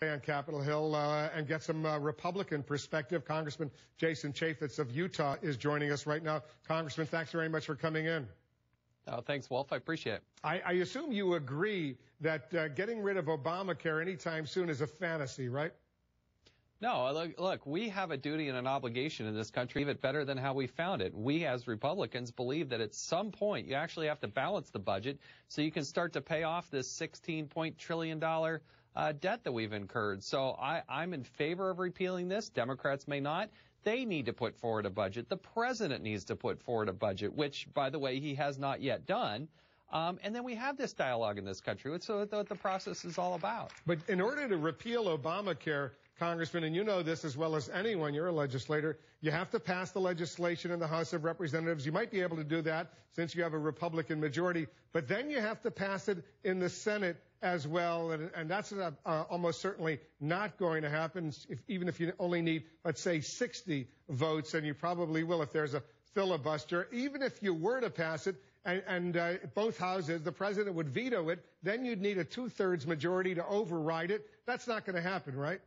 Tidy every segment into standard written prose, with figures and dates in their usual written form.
On Capitol Hill and get some Republican perspective. Congressman Jason Chaffetz of Utah is joining us right now. Congressman, thanks very much for coming in. Thanks, Wolf. I appreciate it. I assume you agree that getting rid of Obamacare anytime soon is a fantasy, right? No, look, we have a duty and an obligation in this country to leave it better than how we found it. We as Republicans believe that at some point you actually have to balance the budget so you can start to pay off this $16 trillion debt that we've incurred. So I'm in favor of repealing this. Democrats may not. They need to put forward a budget. The president needs to put forward a budget, which, by the way, he has not yet done. And then we have this dialogue in this country. It's what the process is all about. But in order to repeal Obamacare, Congressman, and you know this as well as anyone, you're a legislator, you have to pass the legislation in the House of Representatives. You might be able to do that since you have a Republican majority, but then you have to pass it in the Senate as well, and that's almost certainly not going to happen, even if you only need, let's say, 60 votes, and you probably will if there's a filibuster. Even if you were to pass it, and both houses, the president would veto it, then you'd need a two-thirds majority to override it. That's not going to happen, right?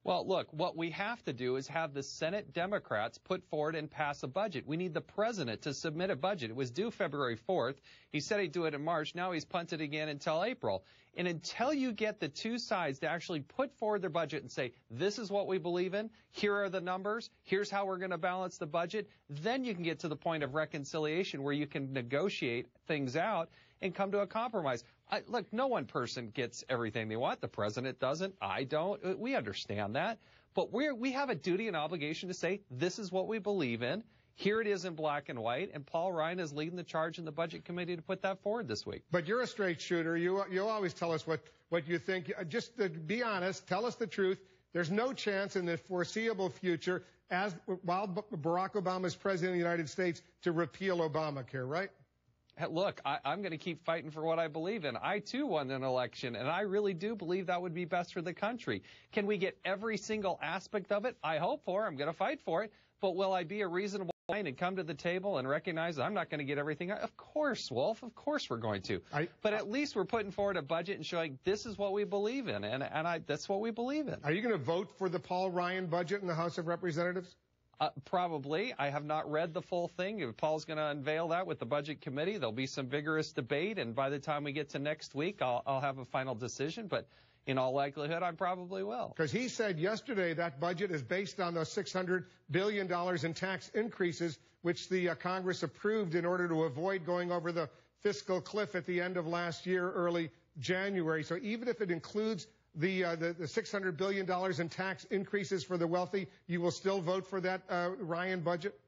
Well, look, what we have to do is have the Senate Democrats put forward and pass a budget. We need the president to submit a budget. It was due February 4th. He said he'd do it in March. Now he's punted again until April. And until you get the two sides to actually put forward their budget and say, this is what we believe in, here are the numbers, here's how we're going to balance the budget, then you can get to the point of reconciliation where you can negotiate things out and come to a compromise. Look, no one person gets everything they want. The president doesn't. I don't. We understand that. But we have a duty and obligation to say, this is what we believe in. Here it is in black and white, and Paul Ryan is leading the charge in the Budget Committee to put that forward this week. But you're a straight shooter. You always tell us what you think. Just to be honest, tell us the truth. There's no chance in the foreseeable future, while Barack Obama is president of the United States, to repeal Obamacare, right? Look, I'm going to keep fighting for what I believe in. I, too, won an election, and I really do believe that would be best for the country. Can we get every single aspect of it? I hope for it. I'm going to fight for it. But will I be a reasonable mind and come to the table and recognize I'm not going to get everything? Of course, Wolf. Of course we're going to. But at least we're putting forward a budget and showing this is what we believe in, and that's what we believe in. Are you going to vote for the Paul Ryan budget in the House of Representatives? Probably. I have not read the full thing. If Paul's going to unveil that with the Budget Committee, there'll be some vigorous debate, and by the time we get to next week, I'll have a final decision. But in all likelihood, I probably will. Because he said yesterday that budget is based on those $600 billion in tax increases, which the Congress approved in order to avoid going over the fiscal cliff at the end of last year, early January. So even if it includes the $600 billion in tax increases for the wealthy, you will still vote for that Ryan budget?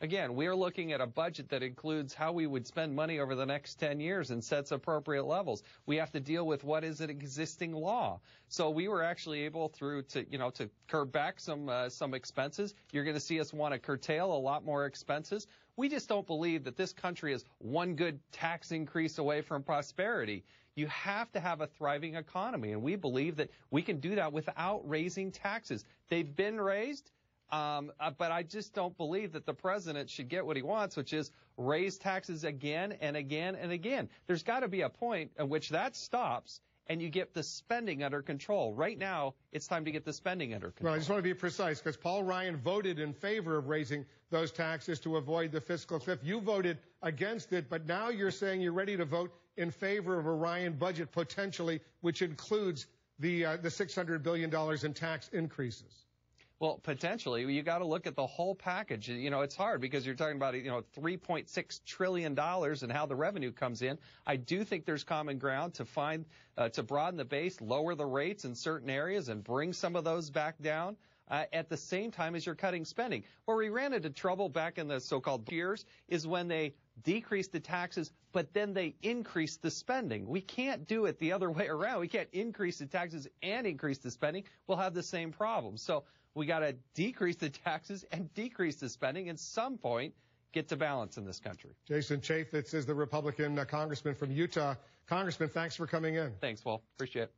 Again, we are looking at a budget that includes how we would spend money over the next 10 years and sets appropriate levels. We have to deal with what is an existing law. So we were actually able to curb back some expenses. You're going to see us want to curtail a lot more expenses. We just don't believe that this country is one good tax increase away from prosperity. You have to have a thriving economy, and we believe that we can do that without raising taxes. They've been raised. But I just don't believe that the president should get what he wants, which is raise taxes again and again and again. There's got to be a point at which that stops and you get the spending under control. Right now, it's time to get the spending under control. Well, I just want to be precise because Paul Ryan voted in favor of raising those taxes to avoid the fiscal cliff. You voted against it, but now you're saying you're ready to vote in favor of a Ryan budget potentially, which includes the $600 billion in tax increases. Well, potentially, you got to look at the whole package. You know, it's hard because you're talking about, $3.6 trillion and how the revenue comes in. I do think there's common ground to find, to broaden the base, lower the rates in certain areas and bring some of those back down at the same time as you're cutting spending. Where we ran into trouble back in the so-called years is when they decreased the taxes, but then they increased the spending. We can't do it the other way around. We can't increase the taxes and increase the spending. We'll have the same problem. So we got to decrease the taxes and decrease the spending at some point, get to balance in this country. Jason Chaffetz is the Republican congressman from Utah. Congressman, thanks for coming in. Thanks, Will. Appreciate it.